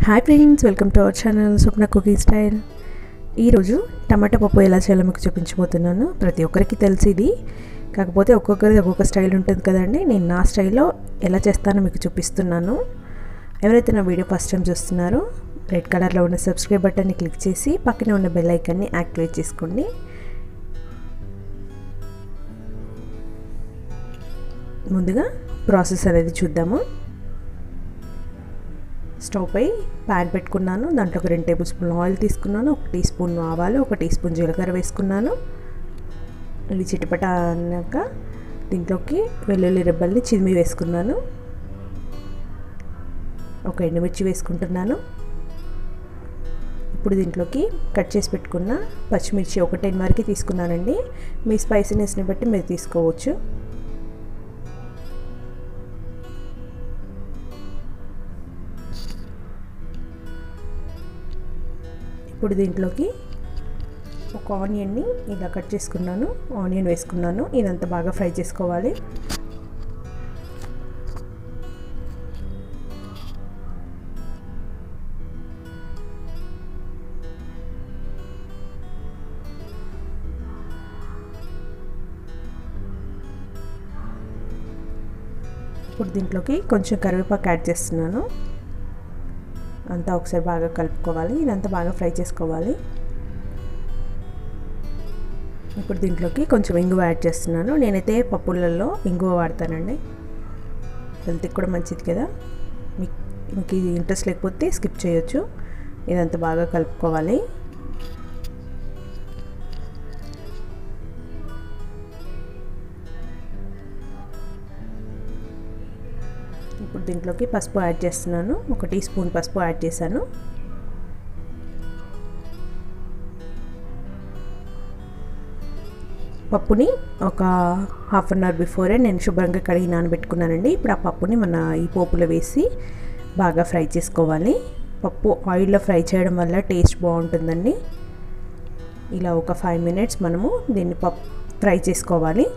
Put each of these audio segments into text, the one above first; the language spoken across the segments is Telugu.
Hi friends, welcome to our channel Swapna cooking style. ఈరోజు టమాటా పప్పు ఎలా చేయాలో మీకు చూపించబోతున్నాను. ప్రతి ఒక్కరికి తెలిసింది, కాకపోతే ఒక్కొక్కరిది ఒక్కొక్క స్టైల్ ఉంటుంది కదండి. నేను నా స్టైల్లో ఎలా చేస్తానో మీకు చూపిస్తున్నాను. ఎవరైతే నా వీడియో ఫస్ట్ టైం చూస్తున్నారో రెడ్ కలర్లో ఉన్న సబ్స్క్రైబ్ బటన్ని క్లిక్ చేసి పక్కనే ఉన్న బెల్ ఐకాన్ని యాక్టివేట్ చేసుకోండి. ముందుగా ప్రాసెస్ అనేది చూద్దాము. స్టవ్ పై ప్యాన్ పెట్టుకున్నాను. దాంట్లో ఒక 2 టేబుల్ స్పూన్లు ఆయిల్ తీసుకున్నాను. 1 టీ స్పూన్ ఆవాలు, 1 టీ స్పూన్ జీలకర్ర వేసుకున్నాను. ఇవి చిటపట అన్నాక దీంట్లోకి వెల్లుల్లి రెబ్బల్ని చిదిమి వేసుకున్నాను. ఒక ఎండుమిర్చి వేసుకుంటున్నాను. ఇప్పుడు దీంట్లోకి కట్ చేసి పెట్టుకున్న పచ్చిమిర్చి ఒక 10 వరకు తీసుకున్నానండి. మీ స్పైసీనెస్ని బట్టి మీరు తీసుకోవచ్చు. ఇప్పుడు దీంట్లోకి ఒక ఆనియన్ని ఇలా కట్ చేసుకున్నాను. ఆనియన్ వేసుకున్నాను. ఇదంతా బాగా ఫ్రై చేసుకోవాలి. ఇప్పుడు దీంట్లోకి కొంచెం కరివేపాకు యాడ్ చేస్తున్నాను. అంతా ఒకసారి బాగా కలుపుకోవాలి. ఇదంతా బాగా ఫ్రై చేసుకోవాలి. ఇప్పుడు దీంట్లోకి కొంచెం ఇంగువ యాడ్ చేస్తున్నాను. నేనైతే పప్పులలో ఇంగువ వాడతానండి. హెల్త్కి కూడా మంచిది కదా. మీకు ఇది ఇంట్రెస్ట్ లేకపోతే స్కిప్ చేయొచ్చు. ఇదంతా బాగా కలుపుకోవాలి. ఇప్పుడు దీంట్లోకి పసుపు యాడ్ చేస్తున్నాను. 1 టీ స్పూన్ పసుపు యాడ్ చేశాను. పప్పుని ఒక హాఫ్ అన్ అవర్ బిఫోరే నేను శుభ్రంగా కడిగి నానబెట్టుకున్నానండి. ఇప్పుడు ఆ పప్పుని ఈ పోపులో వేసి బాగా ఫ్రై చేసుకోవాలి. పప్పు ఆయిల్లో ఫ్రై చేయడం వల్ల టేస్ట్ బాగుంటుందండి. ఇలా ఒక 5 మినిట్స్ మనము దీన్ని ఫ్రై చేసుకోవాలి.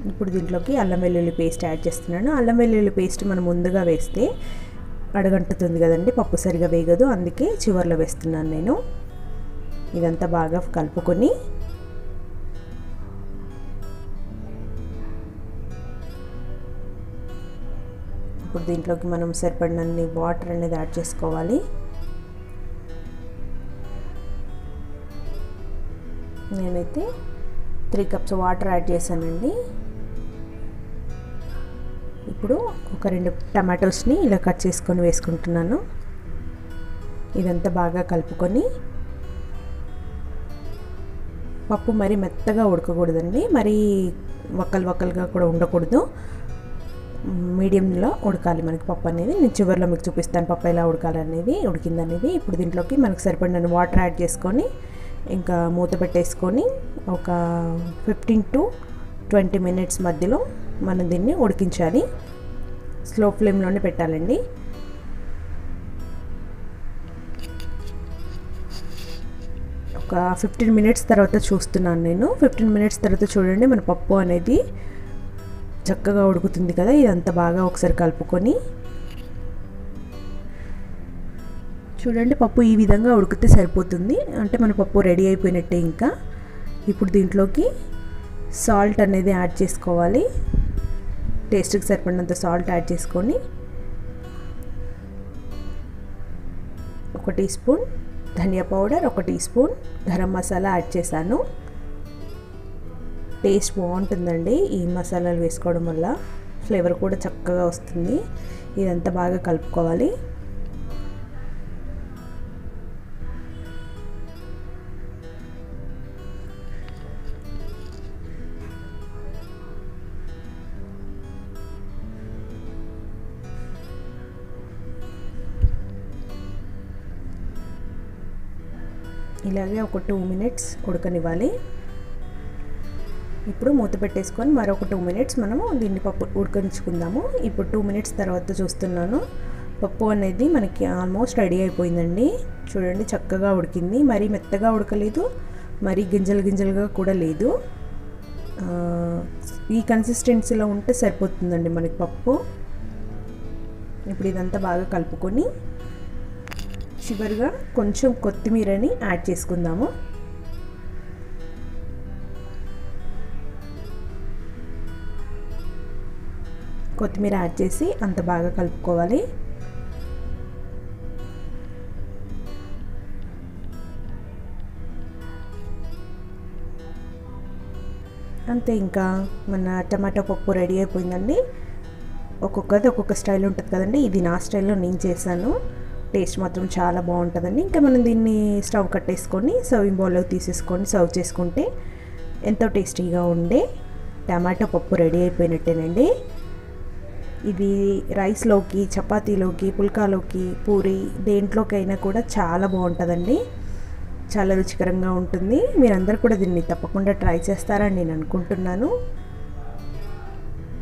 ఇప్పుడు దీంట్లోకి అల్లం వెల్లుల్లి పేస్ట్ యాడ్ చేస్తున్నాను. అల్లం వెల్లుల్లి పేస్ట్ మనం ముందుగా వేస్తే అడగంటుతుంది కదండి, పప్పు సరిగా వేగదు. అందుకే చివర్లో వేస్తున్నాను నేను. ఇదంతా బాగా కలుపుకొని ఇప్పుడు దీంట్లోకి మనం సరిపడినన్ని వాటర్ అనేది యాడ్ చేసుకోవాలి. నేనైతే 3 కప్స్ వాటర్ యాడ్ చేశానండి. ఇప్పుడు ఒక 2 టమాటోస్ని ఇలా కట్ చేసుకొని వేసుకుంటున్నాను. ఇదంతా బాగా కలుపుకొని పప్పు మరి మెత్తగా ఉడకకూడదండి, మరి వక్కలుగా కూడా ఉండకూడదు. మీడియంలో ఉడకాలి మనకి పప్పు అనేది. నేను చివరిలో మీకు చూపిస్తాను పప్పు ఎలా ఉడకాలనేది, ఉడికిందనేది. ఇప్పుడు దీంట్లోకి మనకు సరిపడిన వాటర్ యాడ్ చేసుకొని ఇంకా మూత పెట్టేసుకొని ఒక 15 to 20 మినిట్స్ మధ్యలో మనం దీన్ని ఉడికించాలి. స్లో ఫ్లేమ్లోనే పెట్టాలండి. ఒక 15 మినిట్స్ తర్వాత చూస్తున్నాను నేను. 15 మినిట్స్ తర్వాత చూడండి, మన పప్పు అనేది చక్కగా ఉడుకుతుంది కదా. ఇదంతా బాగా ఒకసారి కలుపుకొని చూడండి, పప్పు ఈ విధంగా ఉడికితే సరిపోతుంది. అంటే మన పప్పు రెడీ అయిపోయినట్టే. ఇంకా ఇప్పుడు దీంట్లోకి సాల్ట్ అనేది యాడ్ చేసుకోవాలి. టేస్ట్కి సరిపడినంత సాల్ట్ యాడ్ చేసుకొని 1 teaspoon dhania powder, 1 teaspoon garam masala add చేశాను. టేస్ట్ బాగుంటుందండి ఈ మసాలాలు వేసుకోవడం వల్ల. ఫ్లేవర్ కూడా చక్కగా వస్తుంది. ఇదంతా బాగా కలుపుకోవాలి. ఇలాగే ఒక 2 మినిట్స్ ఉడకనివ్వాలి. ఇప్పుడు మూత పెట్టేసుకొని మరొక 2 మినిట్స్ మనము దీన్ని పప్పు ఉడకించుకుందాము. ఇప్పుడు 2 మినిట్స్ తర్వాత చూస్తున్నాను, పప్పు అనేది మనకి ఆల్మోస్ట్ రెడీ అయిపోయిందండి. చూడండి, చక్కగా ఉడికింది. మరీ మెత్తగా ఉడకలేదు, మరీ గింజలుగా కూడా లేదు. ఈ కన్సిస్టెన్సీలో ఉంటే సరిపోతుందండి మనకి పప్పు. ఇప్పుడు ఇదంతా బాగా కలుపుకొని చివరిగా కొంచెం కొత్తిమీరని యాడ్ చేసుకుందాము. కొత్తిమీర యాడ్ చేసి అంత బాగా కలుపుకోవాలి. అంతే, ఇంకా మన టమాటా పప్పు రెడీ అయిపోయిందండి. ఒక్కొక్కది ఒక్కొక్క స్టైల్ ఉంటుంది కదండి. ఇది నా స్టైల్లో నేను చేశాను. టేస్ట్ మాత్రం చాలా బాగుంటుందండి. ఇంకా మనం దీన్ని స్టవ్ కట్టేసుకొని సర్వింగ్ బౌల్లోకి తీసేసుకొని సర్వ్ చేసుకుంటే ఎంతో టేస్టీగా ఉండే టమాటా పప్పు రెడీ అయిపోయినట్టేనండి. ఇది రైస్లోకి, చపాతీలోకి, పుల్కాలోకి, పూరి దేంట్లోకైనా కూడా చాలా బాగుంటుందండి. చాలా రుచికరంగా ఉంటుంది. మీరందరూ కూడా దీన్ని తప్పకుండా ట్రై చేస్తారని నేను అనుకుంటున్నాను.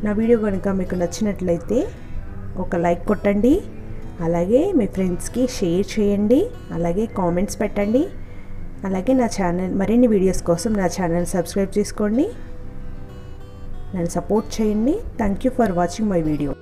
నా వీడియో కనుక మీకు నచ్చినట్లయితే ఒక లైక్ కొట్టండి, అలాగే మీ ఫ్రెండ్స్కి షేర్ చేయండి, అలాగే కామెంట్స్ పెట్టండి. అలాగే నా ఛానల్ మరిన్ని వీడియోస్ కోసం నా ఛానల్ సబ్స్క్రైబ్ చేసుకోండి, నన్ను సపోర్ట్ చేయండి. Thank you for watching my video.